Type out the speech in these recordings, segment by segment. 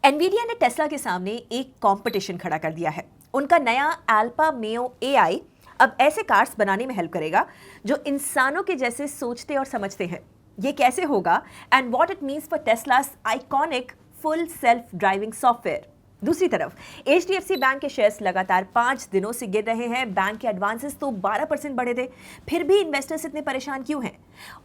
Nvidia ने Tesla के सामने एक कंपटीशन खड़ा कर दिया है। उनका नया अल्फा मेयो एआई अब ऐसे कार्स बनाने में हेल्प करेगा जो इंसानों के जैसे सोचते और समझते हैं। ये कैसे होगा and what it means for Tesla's iconic full self driving software. दूसरी तरफ एचडीएफसी बैंक के शेयर्स लगातार 5 दिनों से गिर रहे हैं। बैंक के एडवांसेस तो 12% बढ़े थे, फिर भी इन्वेस्टर्स इतने परेशान क्यों हैं?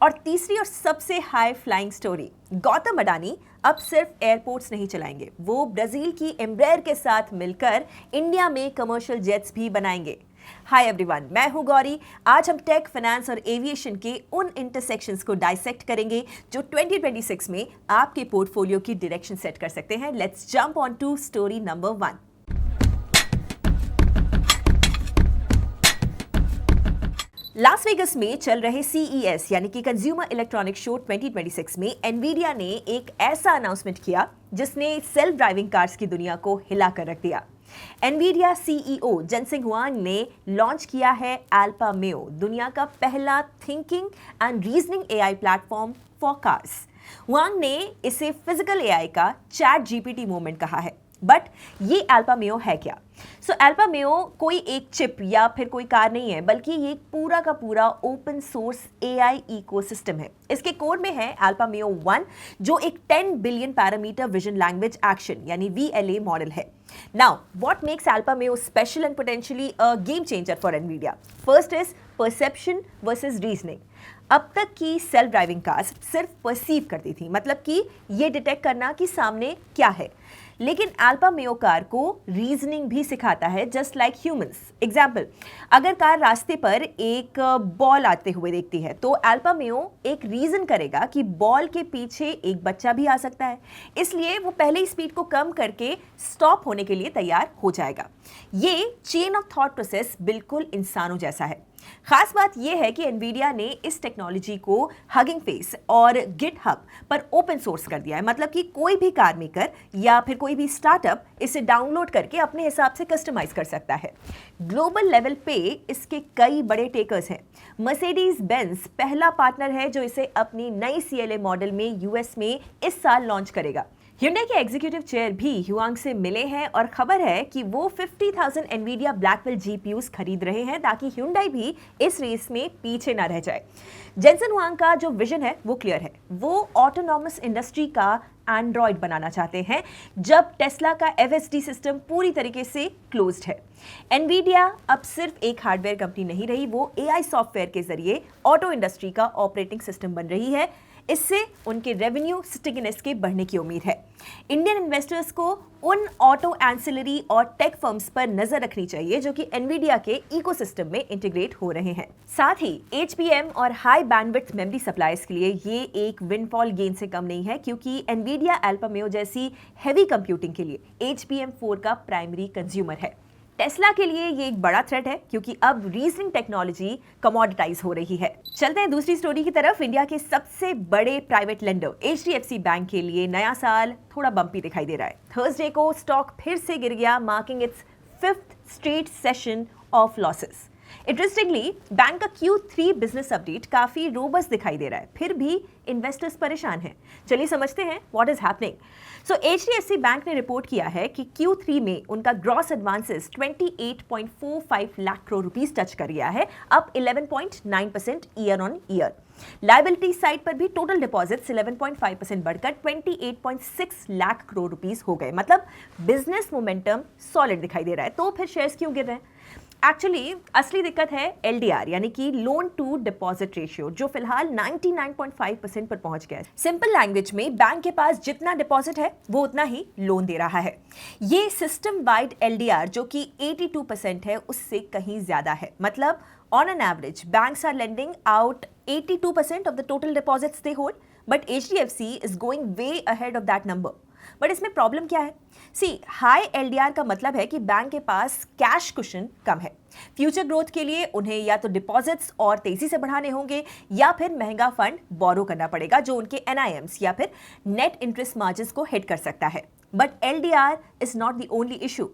और तीसरी और सबसे high flying story, Gautam Adani अब सिर्फ एयरपोर्ट्स नहीं चलाएंगे, वो ब्राजील की एम्ब्रेयर के साथ मिलकर इंडिया में कमर्शियल जेट्स भी बनाएंगे। हाय एवरीवन, मैं हूं गौरी। आज हम टेक, फाइनेंस और एविएशन के उन इंटरसेक्शंस को डाइसेक्ट करेंगे जो 2026 में आपके पोर्टफोलियो की डायरेक्शन सेट कर सकते हैं। Let's jump on to story number 1। Las Vegas में चल रहे CES यानी कि कंज्यूमर इलेक्ट्रॉनिक शो 2026 में एनवीडिया ने एक ऐसा अनाउंसमेंट किया जिसने सेल्फ ड्राइविंग कार्स की दुनिया को हिला कर रख दिया। एनवीडिया CEO जेनसेन हुआंग ने लॉन्च किया है अल्फा मेयो, दुनिया का पहला thinking and reasoning AI platform for cars. Huang ने इसे फिजिकल AI का चैट GPT मोमेंट कहा है। बट ये अल्फा मेयो है क्या? अल्फा मेयो कोई एक चिप या फिर कोई कार नहीं है, बल्कि ये पूरा का पूरा ओपन सोर्स AI इकोसिस्टम है। इसके कोड में है अल्फा मेयो 1, जो एक 10 billion parameter vision language action यानी VLA मॉडल है। Now what makes alpha Mayo special and potentially a game changer for Nvidia? First is perception versus reasoning. अब तक की सेल्फ ड्राइविंग कार्स सिर्फ परसीव करती थी, मतलब कि ये डिटेक्ट करना कि सामने क्या है, लेकिन अल्फा मेयो कार को रीजनिंग भी सिखाता है, जस्ट लाइक ह्यूमंस। एग्जाम्पल, अगर कार रास्ते पर एक बॉल आते हुए देखती है तो अल्फा मेयो एक रीजन करेगा कि बॉल के पीछे एक बच्चा भी आ सकता है, इसलिए वो पहले ही स्पीड को कम करके स्टॉप होने के लिए तैयार हो जाएगा। ये चेन ऑफ थॉट प्रोसेस बिल्कुल इंसानों जैसा है। खास बात यह है कि एनवीडिया ने इस टेक्नोलॉजी को हगिंग फेस और गिटहब पर ओपन सोर्स कर दिया है, मतलब कि कोई भी कार मेकर या फिर कोई भी स्टार्टअप इसे डाउनलोड करके अपने हिसाब से कस्टमाइज कर सकता है। ग्लोबल लेवल पे इसके कई बड़े टेकर्स हैं। मर्सिडीज बेंज पहला पार्टनर है जो इसे अपनी नई CLA मॉडल में US में इस साल लॉन्च करेगा। Hyundai के एग्जीक्यूटिव चेयर भी हुआंग से मिले हैं और खबर है कि वो 50,000 एनवीडिया ब्लैकवेल GPUs खरीद रहे हैं ताकि Hyundai भी इस रेस में पीछे ना रह जाए। जेनसेन हुआंग का जो विजन है वो क्लियर है। वो ऑटोनॉमस इंडस्ट्री का एंड्रॉयड बनाना चाहते हैं, जब टेस्ला का FSD सिस्टम पूरी तरीके से क्लोज्ड है। एनवीडिया अब सिर्फ एक हार्डवेयर कंपनी नहीं रही, वो AI सॉफ्टवेयर के जरिए ऑटो इंडस्ट्री का ऑपरेटिंग सिस्टम बन रही है। इससे उनके रेवेन्यू स्टिकीनेस के बढ़ने की उम्मीद है। इंडियन इन्वेस्टर्स को उन ऑटो एंसिलरी और टेक फर्म्स पर नजर रखनी चाहिए जो कि एनवीडिया के इकोसिस्टम में इंटीग्रेट हो रहे हैं। साथ ही HBM और हाई बैंडविड्थ मेमोरी सप्लाईज के लिए ये एक विंडफॉल गेन से कम नहीं है, क्योंकि एनवीडिया अल्फा मेयो जैसी हैवी कंप्यूटिंग के लिए HBM4 का प्राइमरी कंज्यूमर है। टेस्ला के लिए ये एक बड़ा थ्रेट है, क्योंकि अब रीजनिंग टेक्नोलॉजी कमोडिटाइज हो रही है। चलते हैं दूसरी स्टोरी की तरफ। इंडिया के सबसे बड़े प्राइवेट लेंडर HDFC बैंक के लिए नया साल थोड़ा बम्पी दिखाई दे रहा है। थर्सडे को स्टॉक फिर से गिर गया, marking it's 5th straight session of losses. Interestingly, bank का Q3 बिजनेस अपडेट काफी रोबस्ट दिखाई दे रहा है, फिर भी इन्वेस्टर्स परेशान हैं। चलिए समझते हैं what is happening. HDFC bank ने रिपोर्ट किया है कि Q3 में उनका gross advances 28.45 lakh crore rupees touch कर गया है, up 11.9% year on year. Liability side पर भी टोटल डिपॉजिट्स 11.5% बढ़कर 28.6 लाख करोड़ रुपीस हो गए, मतलब बिजनेस मोमेंटम सॉलिड दिखाई दे रहा है। तो फिर शेयर्स क्यों गिर रहे हैं? एक्चुअली असली दिक्कत है LDR यानी कि लोन टू डिपॉजिट रेशियो, जो फिलहाल 99.5% पर पहुंच गया है। सिंपल लैंग्वेज में बैंक के पास जितना डिपॉजिट है वो उतना ही लोन दे रहा है। ये सिस्टम वाइड LDR जो कि 82% है उससे कहीं ज्यादा है, मतलब on an average banks are lending out 82% of the total deposits they hold, but HDFC is going way ahead of that number. But इसमें प्रॉब्लम क्या है? हाई LDR का मतलब है कि बैंक के पास कैश कुशन कम है। फ्यूचर ग्रोथ के लिए उन्हें या तो डिपॉजिट्स और तेजी से बढ़ाने होंगे या फिर महंगा फंड बोरो करना पड़ेगा, जो उनके NIMs या फिर नेट इंटरेस्ट मार्जिन्स को हिट कर सकता है। But LDR is not the only issue.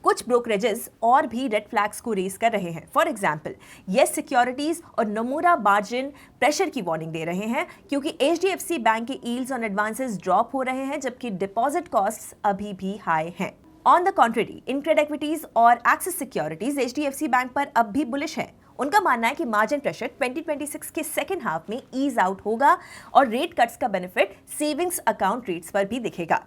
कुछ ब्रोकरेजेस और भी रेड फ्लैग्स को रेज कर रहे हैं। फॉर एग्जाम्पल, येस सिक्योरिटीज और नमूरा मार्जिन प्रेशर की वार्निंग दे रहे हैं क्योंकि HDFC बैंक के यील्ड्स ऑन एडवांसेस ड्रॉप हो रहे हैं जबकि डिपॉजिट कॉस्ट्स अभी भी हाई हैं। On the contrary, InCred equities और एक्सिस सिक्योरिटीज HDFC बैंक पर अब भी बुलिश है। उनका मानना है कि मार्जिन प्रेशर 2026 के सेकेंड हाफ में ईज आउट होगा और रेट कट्स का बेनिफिट सेविंग्स अकाउंट रेट्स पर भी दिखेगा।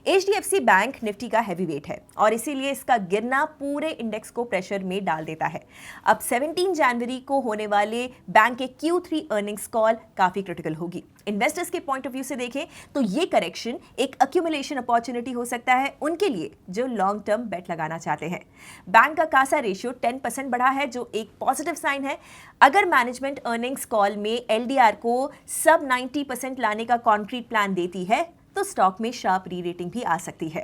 HDFC बैंक निफ्टी का हैवी वेट है और इसीलिए इसका गिरना पूरे इंडेक्स को प्रेशर में डाल देता है। अब 17 जनवरी को होने वाले बैंक के Q3 अर्निंग्स कॉल काफी क्रिटिकल होगी। इन्वेस्टर्स के पॉइंट ऑफ व्यू से देखें तो ये करेक्शन एक अक्यूमुलेशन अपॉर्चुनिटी हो सकता है उनके लिए जो लॉन्ग टर्म बेट लगाना चाहते हैं। बैंक का कासा रेशियो 10% बढ़ा है जो एक पॉजिटिव साइन है। अगर मैनेजमेंट अर्निंग्स कॉल में LDR को सब 90% लाने का कॉन्क्रीट प्लान देती है तो स्टॉक में शार्प री रेटिंग भी आ सकती है।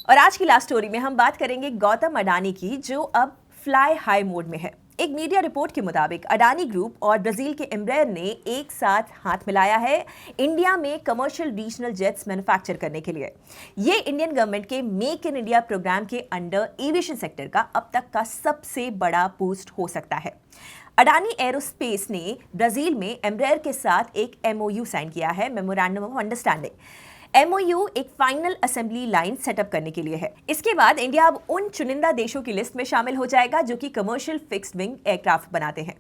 और आज की लास्ट स्टोरी में हम बात करेंगे गौतम अडानी की जो अब फ्लाई हाई मोड में है। एक मीडिया रिपोर्ट के मुताबिक अडानी ग्रुप और ब्राजील के एम्ब्रेयर ने एक साथ हाथ मिलाया है इंडिया में कमर्शियल रीजनल जेट्स मैन्युफैक्चर करने के लिए। ये इंडियन गवर्नमेंट के मेक इन इंडिया प्रोग्राम के अंडर एविएशन सेक्टर का अब तक का सबसे बड़ा बूस्ट हो सकता है। अडानी एरोस्पेस ने ब्राजील में एम्ब्रेयर के साथ एक MOU साइन किया है, मेमोरेंडम ऑफ अंडरस्टैंडिंग। MOU एक फाइनल असेंबली लाइन सेटअप करने के लिए है। इसके बाद इंडिया अब उन चुनिंदा देशों की लिस्ट में शामिल हो जाएगा जो कि कमर्शियल फिक्स्ड विंग एयरक्राफ्ट बनाते हैं।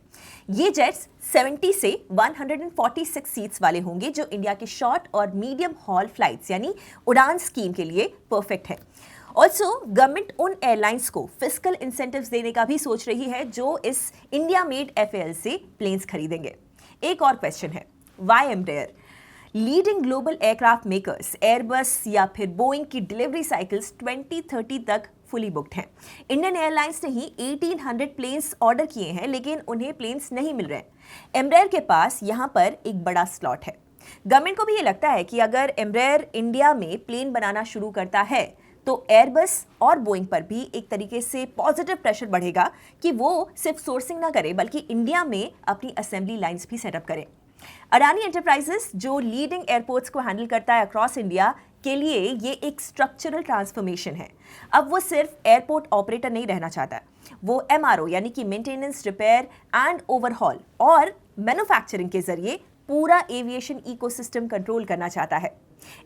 ये जेट्स 70 से 146 सीट्स वाले होंगे जो इंडिया के शॉर्ट और मीडियम हॉल फ्लाइट्स यानी उड़ान स्कीम के लिए परफेक्ट है। ऑल्सो गवर्नमेंट उन एयरलाइंस को फिस्कल इंसेंटिव्स देने का भी सोच रही है जो इस इंडिया मेड FAL से प्लेन्स खरीदेंगे। एक और क्वेश्चन है, why Embraer? Leading global aircraft makers Airbus या फिर बोइंग की डिलीवरी साइकिल्स 2030 तक फुली बुक्ड हैं। इंडियन एयरलाइंस ने ही 1800 प्लेन्स ऑर्डर किए हैं लेकिन उन्हें प्लेन्स नहीं मिल रहे हैं। एम्ब्रेयर के पास यहाँ पर एक बड़ा स्लॉट है। गवर्नमेंट को भी ये लगता है कि अगर एम्ब्रेयर इंडिया में प्लेन बनाना शुरू करता है तो एयरबस और बोइंग पर भी एक तरीके से पॉजिटिव प्रेशर बढ़ेगा कि वो सिर्फ सोर्सिंग ना करे बल्कि इंडिया में अपनी असेंबली लाइंस भी सेटअप करें। अडानी एंटरप्राइजेस जो लीडिंग एयरपोर्ट्स को हैंडल करता है अक्रॉस इंडिया के लिए ये एक स्ट्रक्चरल ट्रांसफॉर्मेशन है। अब वो सिर्फ एयरपोर्ट ऑपरेटर नहीं रहना चाहता, वो MRO यानी कि मेंटेनेंस, रिपेयर एंड ओवरहॉल और मैन्युफैक्चरिंग के जरिए पूरा एविएशन इकोसिस्टम कंट्रोल करना चाहता है।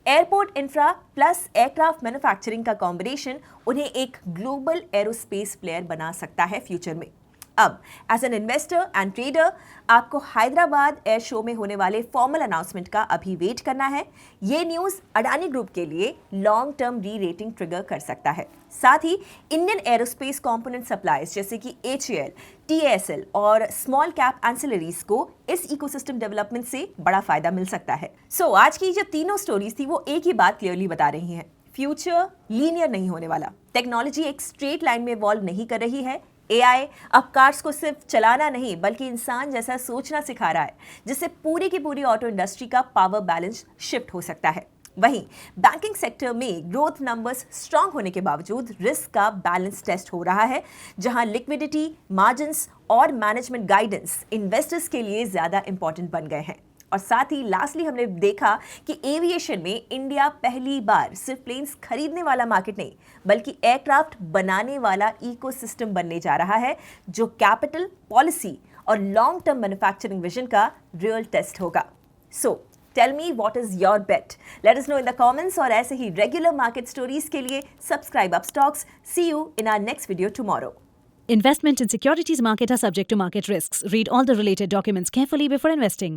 Airport infra plus aircraft manufacturing का कॉम्बिनेशन उन्हें एक ग्लोबल एरोस्पेस प्लेयर बना सकता है फ्यूचर में। अब as an investor and trader आपको हैदराबाद एयर शो में होने वाले फॉर्मल अनाउंसमेंट का अभी वेट करना है। ये न्यूज़ अडानी ग्रुप के लिए लॉन्ग टर्म री रेटिंग ट्रिगर कर सकता है। साथ ही इंडियन एरोस्पेस कंपोनेंट सप्लायर्स जैसे कि HAL, TASL और स्मॉल कैप एंसिलरीज को इस इकोसिस्टम डेवलपमेंट से बड़ा फायदा मिल सकता है। सो आज की जो तीनों स्टोरीज थी वो एक ही बात क्लियरली बता रही हैं, फ्यूचर लीनियर नहीं होने वाला। टेक्नोलॉजी एक स्ट्रेट लाइन में इवॉल्व नहीं कर रही है। AI अब कार्स को सिर्फ चलाना नहीं बल्कि इंसान जैसा सोचना सिखा रहा है जिससे पूरी की पूरी ऑटो इंडस्ट्री का पावर बैलेंस शिफ्ट हो सकता है। वहीं बैंकिंग सेक्टर में ग्रोथ नंबर्स स्ट्रांग होने के बावजूद रिस्क का बैलेंस टेस्ट हो रहा है जहां लिक्विडिटी, मार्जिन्स और मैनेजमेंट गाइडेंस इन्वेस्टर्स के लिए ज्यादा इंपॉर्टेंट बन गए हैं। और साथ ही लास्टली हमने देखा कि एविएशन में इंडिया पहली बार सिर्फ प्लेन्स खरीदने वाला मार्केट नहीं बल्कि एयरक्राफ्ट बनाने वाला इकोसिस्टम बनने जा रहा है जो कैपिटल, पॉलिसी और लॉन्ग टर्म मैन्युफैक्चरिंग विजन का रियल टेस्ट होगा। So tell me what is your bet, let us know in the comments. और ऐसे ही रेगुलर मार्केट स्टोरीज के लिए subscribe Upstox. See you in our next video tomorrow. Investment in securities market are subject to market risks. Read all the related documents carefully before investing.